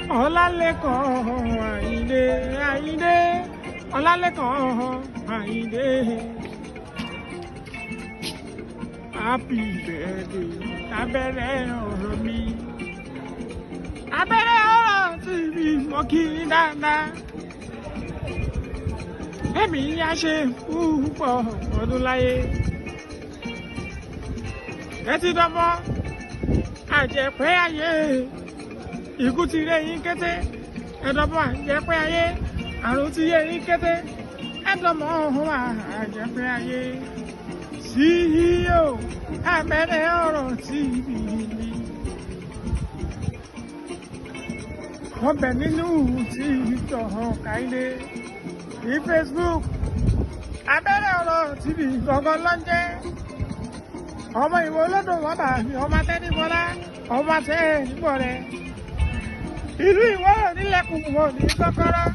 Ọlálékan Ayinde Ayinde Ọlálékan Ayinde. Happy birthday Abere Oro mi. Abere Oro TV mo kí dáadáa. Èmi á ṣe púpọ̀ ọdún láyé. Kẹ́tí dọ́bọ́ àjẹpẹ́ ayé. Ikú ti ré yín kété. Ẹ̀dọ́bọ̀ àjẹpẹ́ ayé. Àrùn ti yé yín kété. Ẹ̀dọ́mọ̀ ọ̀hún àjẹpẹ́ ayé. CEO Abere Oro TV. Ọbẹ̀ nínú TikTok Ayinde ní Facebook Abere Oro TV gbọ̀ngàn lọ́njẹ́. Ọmọ ìwọ olódùn wọn bá mi ọmọ tẹ́ni bọ́lá ọmọ tẹ́ ẹ̀ níbọ̀ rẹ̀. Ìlú Ìwọ́rọ̀ nílẹ̀kùn wọn ní kọ́kọ́rọ́.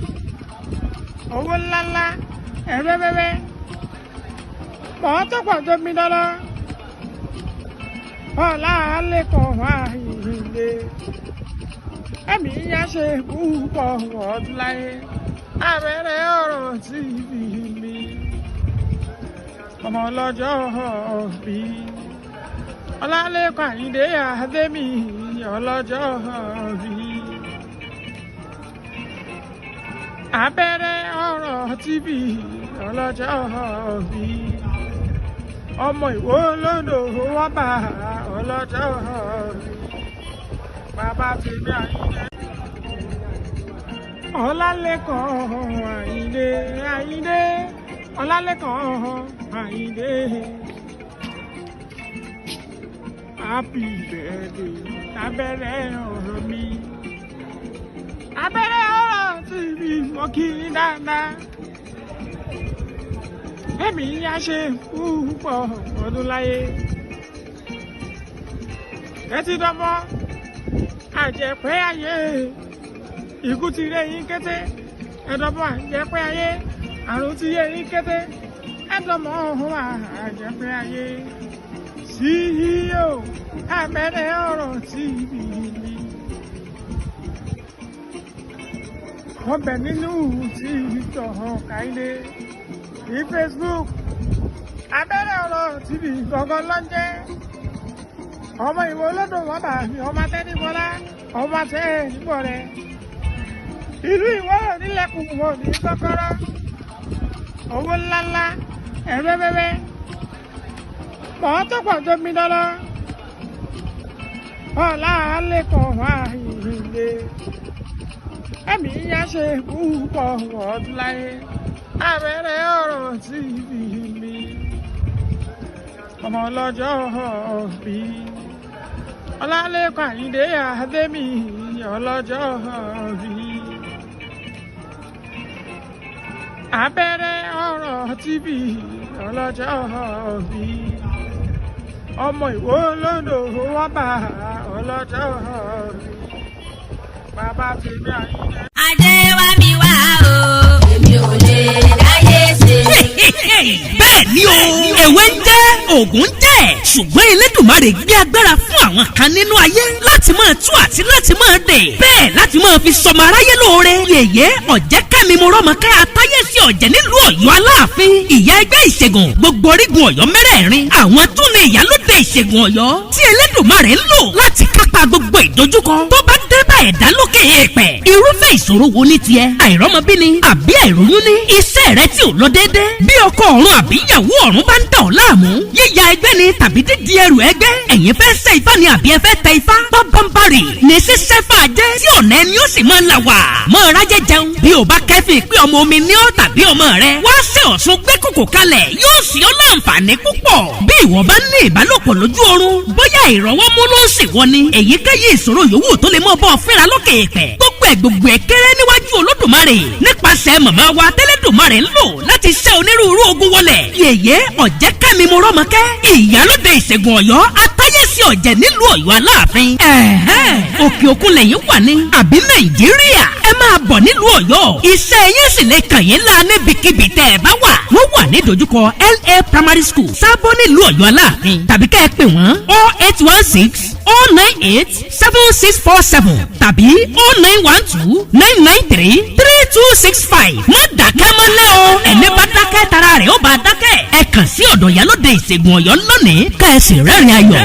Owó ńláńlá ẹ̀rẹ́bẹ́bẹ́. Mọ̀ tó pọ̀ tó mi dọ́lọ́. Ọlálékan Ayinde. Èmi yá ṣe púpọ̀ ọdún láyé. Abere Oro TV mi. Ọmọ ọlọ́jọ́ bí. Ọlálékan Ayinde Adémi ọlọ́jọ́ bí. Abere Oro TV ọlọ́jọ́ bí. Ọmọ Ìwó lódò wọ́n bá ọlọ́jọ́ bí. Bàbá tèmi Ayinde. Ọlálékan Ayinde Ayinde Ọlálékan Ayinde. Happy birthday Abere Oro mi. Abere Oro TV mo kí dáadáa. Èmi á ṣe púpọ̀ ọdún láyé. Kẹ́tí dọ́bọ́ àjẹpẹ́ ayé. Ikú ti ré yín kété. Ẹ̀dọ́bọ̀ àjẹpẹ́ ayé. Àrùn ti yé yín kété. Ẹ̀dọ́mọ̀ ọ̀hún àjẹpẹ́ ayé. CEO Abere Oro TV. Ọbẹ̀ nínú TikTok Ayinde ní Facebook Abere Oro TV gbọ̀ngàn lọ́njẹ́. Ọmọ ìwọ olódùn wọn bá mi ọmọ tẹ́ni bọ́lá ọmọ tẹ́ ẹ̀ níbọ̀ rẹ̀. Ìlú Ìwọ́rọ̀ nílẹ̀kùn wọn ní kọ́kọ́rọ́. Owó ńláńlá ẹ̀rẹ́bẹ́bẹ́. Mọ̀ tó pọ̀ tó mi dọ́lọ́. Ọlálékan Ayinde. Èmi yá ṣe púpọ̀ ọdún láyé. Abere Oro TV mi. Ọmọ ọlọ́jọ́ bí. Ọlálékan Ayinde Adémi ọlọ́jọ́ bí. Abere Oro TV ọlọ́jọ́ bí. Ọmọ Ìwó lódò wọ́n bá ọlọ́jọ́ bí. Bàbá tèmi Ayinde. Adé wá mi wá o. Èmi ò lè dáyé ṣe. Bẹ́ẹ̀ ni o, ewé ń jẹ́, òògùn ń jẹ́, ṣùgbọ́n Elédùmarè gbé agbára fún àwọn kan nínú ayé láti máa tú àti láti máa dè. Bẹ́ẹ̀ láti máa fi sọmọ aráyé lóore. Yèyé Ọ̀jẹ́kẹ́mi mo rọ́mọkẹ́ atáyé sí ọ̀jẹ̀ nílùú Ọ̀yọ́ Aláàfin. Ìyá ẹgbẹ́ ìṣègùn gbogbo orígun Ọ̀yọ́ mẹ́rẹ̀ẹ̀rin. Àwọn tún ni ìyálóde ìṣègùn Ọ̀yọ́ tí Elédùmarè ń lò láti kápá gbogbo ìdojúkọ tó bá dé bá ẹ̀dá lókè èèpẹ̀. Irúfẹ́ ìṣòro wo ní tiẹ̀? Àìrọ́mọbíni àbí àìróyún ní? Iṣẹ́ rẹ tí ò lọ déédé. Bí ọkọ ọ̀run àbí ìyàwó ọ̀run bá ń dà ọ́ láàmú. Yíya ẹgbẹ́ ni tàbí dídí ẹrù ẹgbẹ́. Ẹ̀yin fẹ́ ṣe ifá ni àbí ẹ fẹ́ tẹ ifá? Pábánbárì ní ṣíṣẹ́ fàájẹ́ tí ọ̀nà ẹni ó sì máa ń là wà. Mọ́ rájẹ́ jẹun. Bí o bá kẹ́fì pé ọmọ omi ní ọ́ tàbí ọmọ rẹ. Wá ṣe Ọ̀ṣun gbé kòkò kalẹ̀ yóò sì ọ́ láǹfààní púpọ̀. Bí ìwọ bá ní ìbálòpọ̀ lójú oorun, bóyá ìrọwọ́mú ló ń ṣèwọ ni. Èyíkéyìí ìṣòro yòówù tó lè mọ́ bọ́ fẹ́ra lókè èèpẹ̀. Gbogbo ẹ̀ kéré níwájú Olódùmarè. Nípasẹ̀ màmá wa tẹ́lẹ̀dùmarè ń lò láti ṣẹ́ onírúurú ogun wọlẹ̀. Yèyé Ọ̀jẹ́kẹ́mi mo rọ́mọkẹ́. Ìyálóde ìṣègùn Ọ̀yọ́ atáyé sí ọ̀jẹ̀ nílùú Ọ̀yọ́ Aláàfin. Òkè òkun lẹ́yìn wà ní àbí Nàìjíríà. Ẹ máa bọ̀ nílùú Ọ̀yọ́. Iṣẹ́ yín sì lè kàn yín lá níbikíbi tẹ́ ẹ bá wà. Wọ́n wà ní dojúkọ LA Primary School Sábó nílùú Ọ̀yọ́ Aláàfin. Tàbí kẹ́ ẹ pè wọ́n 0816 0987647 tàbí 09129933265. má dákẹ́ mọ́lẹ́ o. ẹni bá dákẹ́ tara rẹ̀ ó bá dákẹ́. ẹ kàn sí ọ̀dọ̀ Ìyálóde ìṣègùn Ọ̀yọ́ lónìí ká ẹ sì rẹ́rìn ayọ̀.